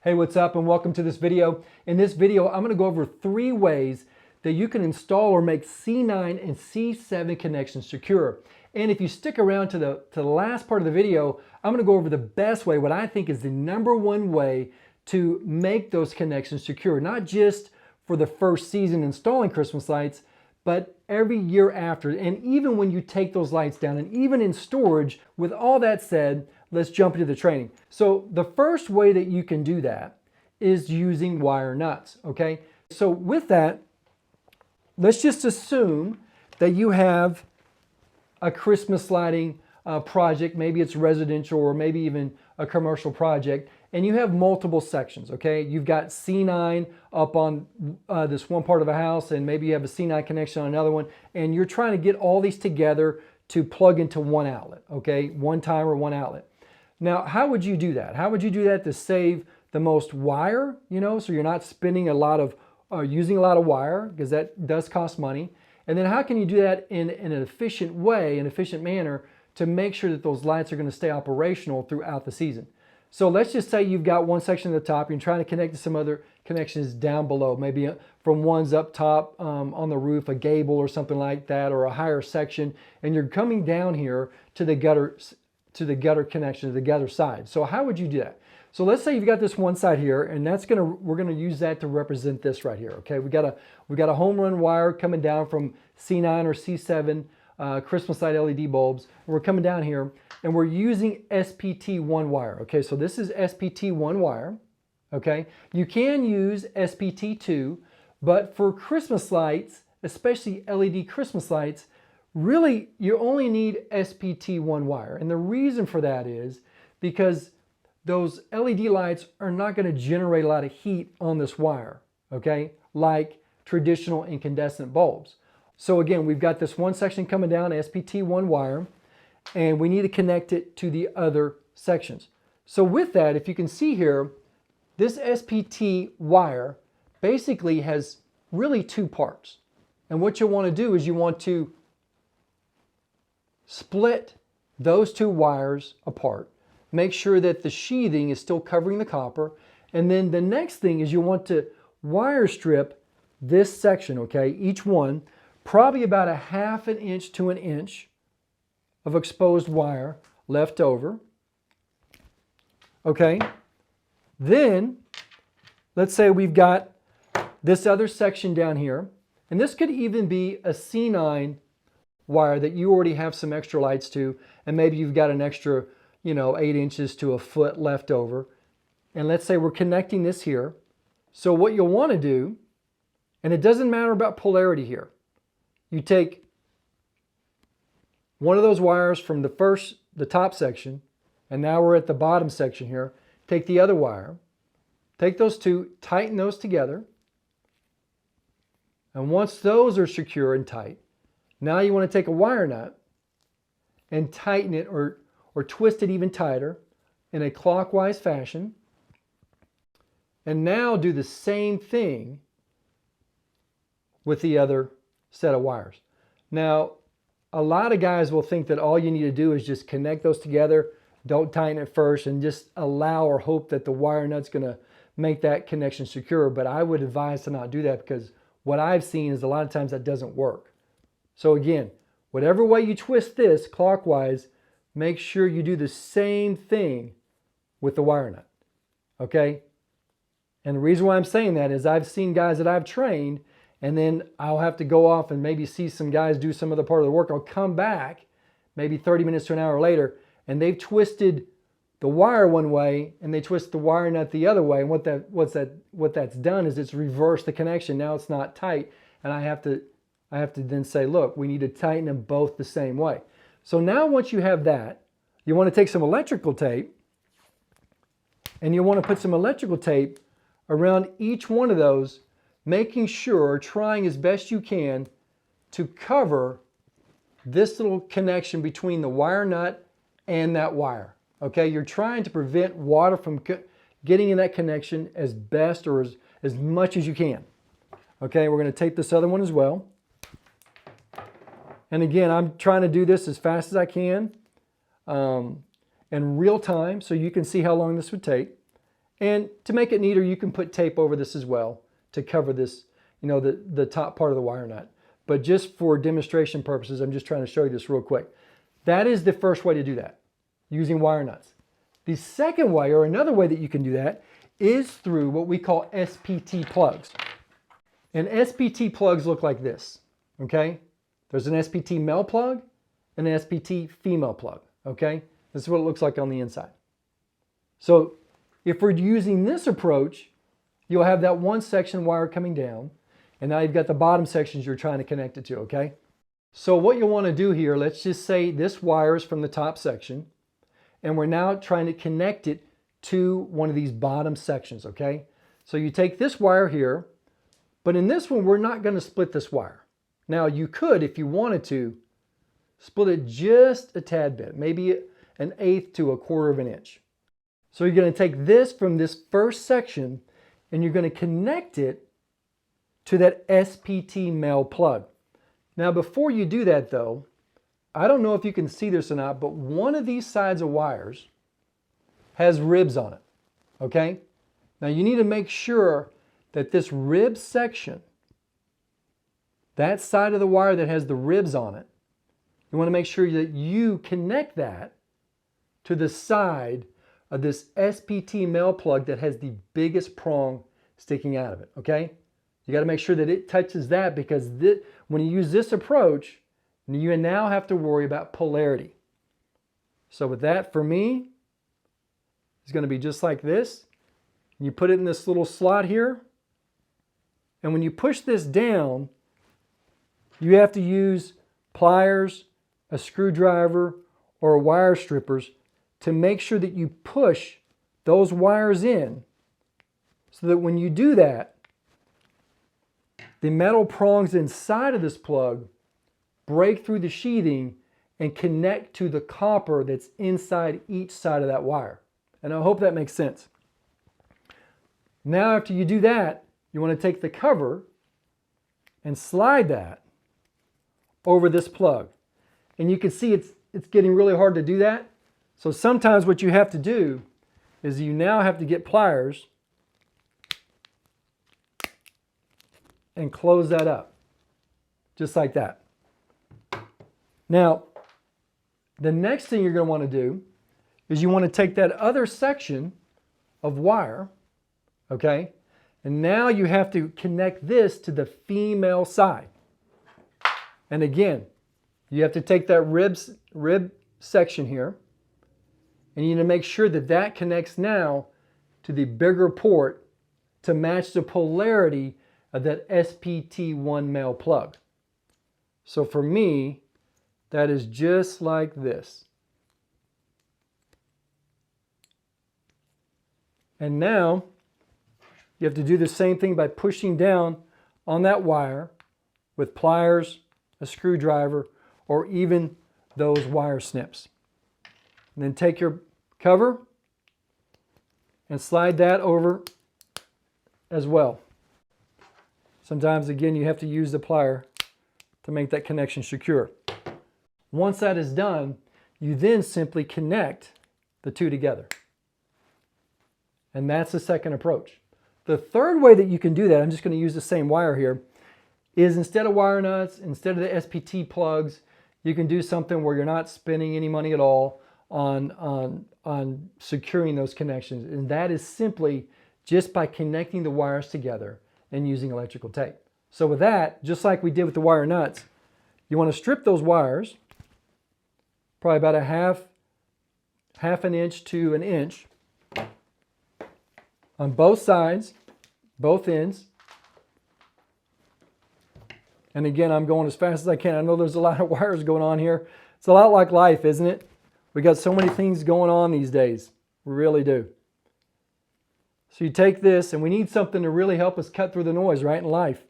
Hey, what's up and welcome to this video. In this video, I'm going to go over 3 ways that you can install or make C9 and C7 connections secure. And if you stick around to the last part of the video, I'm going to go over the best way, what I think is the #1 way to make those connections secure, not just for the first season installing Christmas lights, but every year after, and even when you take those lights down, and even in storage. With all that said, let's jump into the training. So the first way that you can do that is using wire nuts, okay? So with that, let's just assume that you have a Christmas lighting project, maybe it's residential or maybe even a commercial project, and you have multiple sections, okay? You've got C9 up on this one part of a house, and maybe you have a C9 connection on another one, and you're trying to get all these together to plug into one outlet, okay? One timer, one outlet. Now, how would you do that? How would you do that to save the most wire, so you're not spending a lot of, using a lot of wire, because that does cost money. And then how can you do that in an efficient way, an efficient manner, to make sure that those lights are going to stay operational throughout the season? So let's just say you've got one section at the top, you're trying to connect to some other connections down below, maybe from one's up top on the roof, a gable or something like that, or a higher section, and you're coming down here to the gutter connection, to the gutter side. So how would you do that? So let's say you've got this one side here, and we're gonna use that to represent this right here. Okay, we got a home run wire coming down from C9 or C7 Christmas light LED bulbs. And we're coming down here, and we're using SPT1 wire. Okay, so this is SPT1 wire. Okay, you can use SPT2, but for Christmas lights, especially LED Christmas lights, really you only need SPT1 wire. And the reason for that is because those LED lights are not going to generate a lot of heat on this wire, okay, like traditional incandescent bulbs. So again, we've got this one section coming down, SPT1 wire, and we need to connect it to the other sections. So with that, if you can see here, this SPT wire basically has really 2 parts. And what you want to do is you want to split those 2 wires apart. Make sure that the sheathing is still covering the copper. And then the next thing is you want to wire strip this section, okay? Each one, probably about a 1/2 inch to 1 inch of exposed wire left over. Okay? Then, let's say we've got this other section down here. And this could even be a C9 wire that you already have some extra lights to, and maybe you've got an extra 8 inches to 1 foot left over. And let's say we're connecting this here. So what you'll want to do, and it doesn't matter about polarity here, you take one of those wires from the top section, and now we're at the bottom section here. Take the other wire, take those 2, tighten those together. And once those are secure and tight, now you want to take a wire nut and tighten it or twist it even tighter in a clockwise fashion. And now do the same thing with the other set of wires. Now, a lot of guys will think that all you need to do is just connect those together, don't tighten it first, and just allow or hope that the wire nut's going to make that connection secure. But I would advise to not do that, because what I've seen is a lot of times that doesn't work. So again, whatever way you twist this clockwise, make sure you do the same thing with the wire nut, okay? And the reason why I'm saying that is I've seen guys that I've trained, and then I'll have to go off and maybe see some guys do some other part of the work. I'll come back maybe 30 minutes to an hour later, and they've twisted the wire one way and they twist the wire nut the other way. And what that's done is it's reversed the connection. Now it's not tight, and I have to then say, look, we need to tighten them both the same way. So now once you have that, you want to take some electrical tape, and you want to put some electrical tape around each one of those, making sure, trying as best you can to cover this little connection between the wire nut and that wire. Okay, you're trying to prevent water from getting in that connection as best or as much as you can. Okay, we're going to tape this other one as well. And again, I'm trying to do this as fast as I can in real time so you can see how long this would take. And to make it neater, you can put tape over this as well to cover this, the top part of the wire nut. But just for demonstration purposes, I'm just trying to show you this real quick. That is the first way to do that, using wire nuts. The second way, or another way that you can do that, is through what we call SPT plugs. And SPT plugs look like this, okay? There's an SPT male plug and an SPT female plug, okay? This is what it looks like on the inside. So if we're using this approach, you'll have that one section wire coming down, and now you've got the bottom sections you're trying to connect it to, okay? So what you'll want to do here, let's just say this wire is from the top section, and we're now trying to connect it to one of these bottom sections, okay? So you take this wire here, but in this one, we're not going to split this wire. Now you could, if you wanted to, split it just a tad bit, maybe 1/8 to 1/4 of an inch. So you're going to take this from this first section and you're going to connect it to that SPT male plug. Now before you do that though, I don't know if you can see this or not, but one of these sides of wires has ribs on it, okay? Now you need to make sure that this rib section, that side of the wire that has the ribs on it, you want to make sure that you connect that to the side of this SPT male plug that has the biggest prong sticking out of it, okay? You got to make sure that it touches that, because when you use this approach, you now have to worry about polarity. So with that, for me, it's going to be just like this. You put it in this little slot here, and when you push this down, you have to use pliers, a screwdriver, or wire strippers to make sure that you push those wires in, so that when you do that, the metal prongs inside of this plug break through the sheathing and connect to the copper that's inside each side of that wire. And I hope that makes sense. Now after you do that, you want to take the cover and slide that over this plug. And you can see it's getting really hard to do that. So sometimes what you have to do is you now have to get pliers and close that up, just like that. Now, the next thing you're going to want to do is you want to take that other section of wire, okay, and now you have to connect this to the female side. And again, you have to take that rib section here, and you need to make sure that that connects now to the bigger port to match the polarity of that SPT1 male plug. So for me, that is just like this. And now you have to do the same thing by pushing down on that wire with pliers, a screwdriver, or even those wire snips. And then take your cover and slide that over as well. Sometimes, again, you have to use the plier to make that connection secure. Once that is done, you then simply connect the two together. And that's the second approach. The third way that you can do that, I'm just going to use the same wire here, is instead of wire nuts, instead of the SPT plugs, you can do something where you're not spending any money at all on securing those connections. And that is simply just by connecting the wires together and using electrical tape. So with that, just like we did with the wire nuts, you want to strip those wires, probably about a half an inch to an inch on both sides, both ends. And again, I'm going as fast as I can. I know there's a lot of wires going on here. It's a lot like life, isn't it? We got so many things going on these days. We really do. So you take this, and we need something to really help us cut through the noise, right, in life.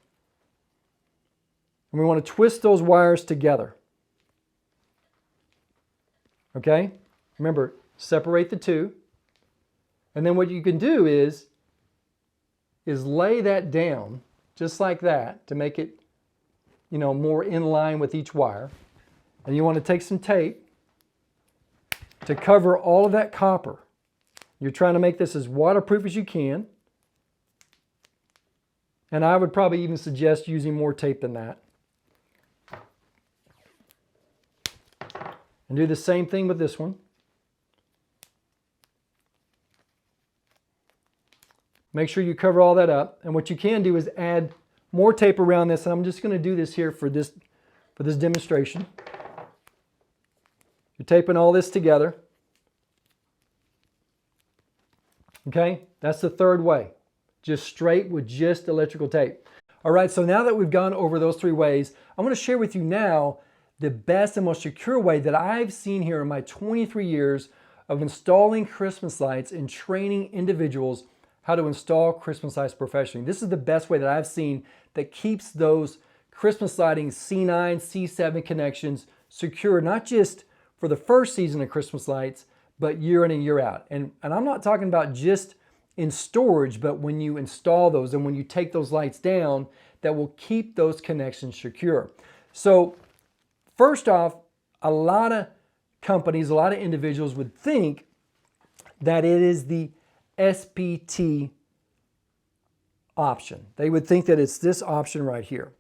And we want to twist those wires together. Okay? Remember, separate the two. And then what you can do is lay that down just like that to make it, more in line with each wire. And you want to take some tape to cover all of that copper You're trying to make this as waterproof as you can. And I would probably even suggest using more tape than that. And do the same thing with this one. Make sure you cover all that up. And what you can do is add more tape around this. And I'm just going to do this here for this demonstration. You're taping all this together. Okay, that's the third way. Just straight with just electrical tape. All right, so now that we've gone over those 3 ways, I'm going to share with you now the best and most secure way that I've seen here in my 23 years of installing Christmas lights and training individuals how to install Christmas lights professionally. This is the best way that I've seen that keeps those Christmas lighting C9, C7 connections secure, not just for the first season of Christmas lights, but year in and year out. And I'm not talking about just in storage, but when you install those and when you take those lights down, that will keep those connections secure. So first off, a lot of companies, a lot of individuals would think that it is the SPT option. They would think that it's this option right here.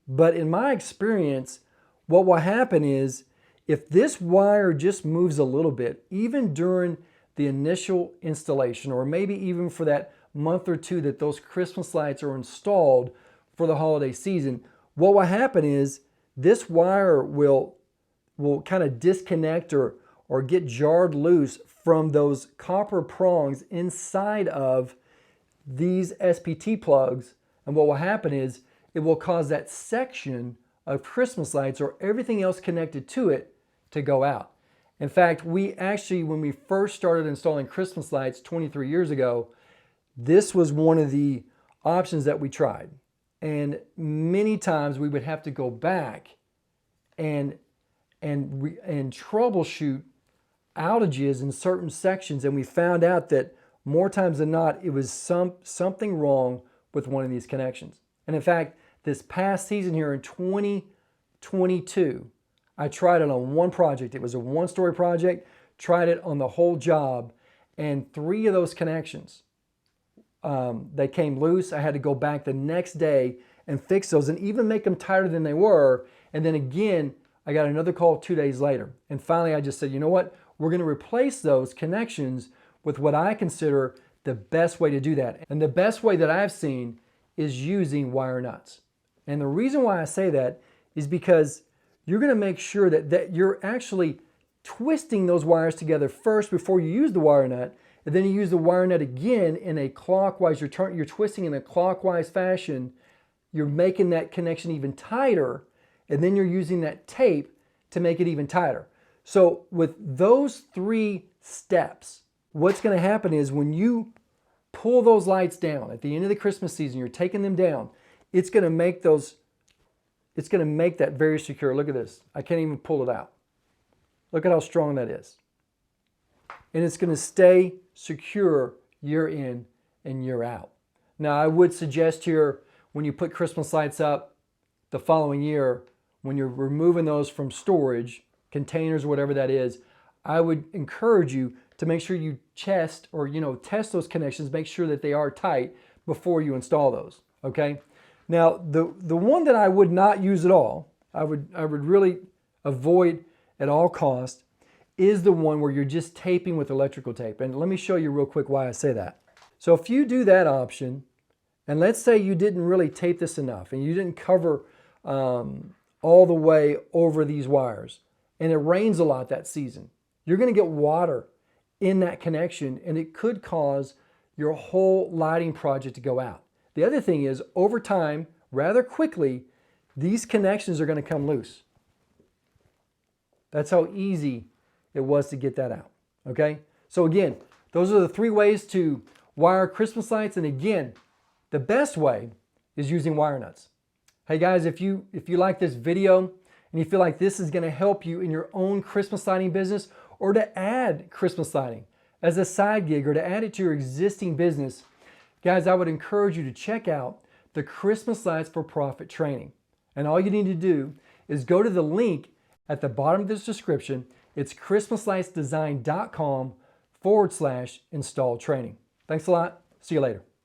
But in my experience, what will happen is if this wire just moves a little bit, even during the initial installation, or maybe even for that month or 2 that those Christmas lights are installed for the holiday season, what will happen is this wire will kind of disconnect or get jarred loose from those copper prongs inside of these SPT plugs. And what will happen is it will cause that section of Christmas lights or everything else connected to it to go out. In fact, we actually, when we first started installing Christmas lights 23 years ago, this was one of the options that we tried. And many times we would have to go back and troubleshoot outages in certain sections, and we found out that more times than not it was something wrong with one of these connections. And in fact, this past season here in 2022, I tried it on one project. It was a 1-story project, tried it on the whole job, and 3 of those connections, they came loose. I had to go back the next day and fix those and even make them tighter than they were. And then again, I got another call 2 days later. And finally, I just said, you know what? We're going to replace those connections with what I consider the best way to do that. And the best way that I've seen is using wire nuts. And the reason why I say that is because you're going to make sure that you're actually twisting those wires together first before you use the wire nut. And then you use the wire nut again in a clockwise, you're twisting in a clockwise fashion. You're making that connection even tighter. And then you're using that tape to make it even tighter. So with those 3 steps, what's going to happen is when you pull those lights down at the end of the Christmas season, you're taking them down, it's going to make that very secure. Look at this. I can't even pull it out. Look at how strong that is. And it's going to stay secure year in and year out. Now, I would suggest here when you put Christmas lights up the following year, when you're removing those from storage, containers, whatever that is, I would encourage you to make sure you test those connections, make sure that they are tight before you install those, okay? Now, the one that I would not use at all, I would really avoid at all costs, is the one where you're just taping with electrical tape. And let me show you real quick why I say that. So if you do that option, and let's say you didn't really tape this enough and you didn't cover all the way over these wires, and it rains a lot that season, you're going to get water in that connection, and it could cause your whole lighting project to go out. The other thing is, over time, rather quickly, these connections are going to come loose. That's how easy it was to get that out, okay? So again, those are the 3 ways to wire Christmas lights, and again, the best way is using wire nuts. Hey guys, if you like this video and you feel like this is going to help you in your own Christmas lighting business, or to add Christmas lighting as a side gig, or to add it to your existing business, guys, I would encourage you to check out the Christmas Lights for Profit training. And all you need to do is go to the link at the bottom of this description. It's christmaslightsdesign.com /install training. Thanks a lot. See you later.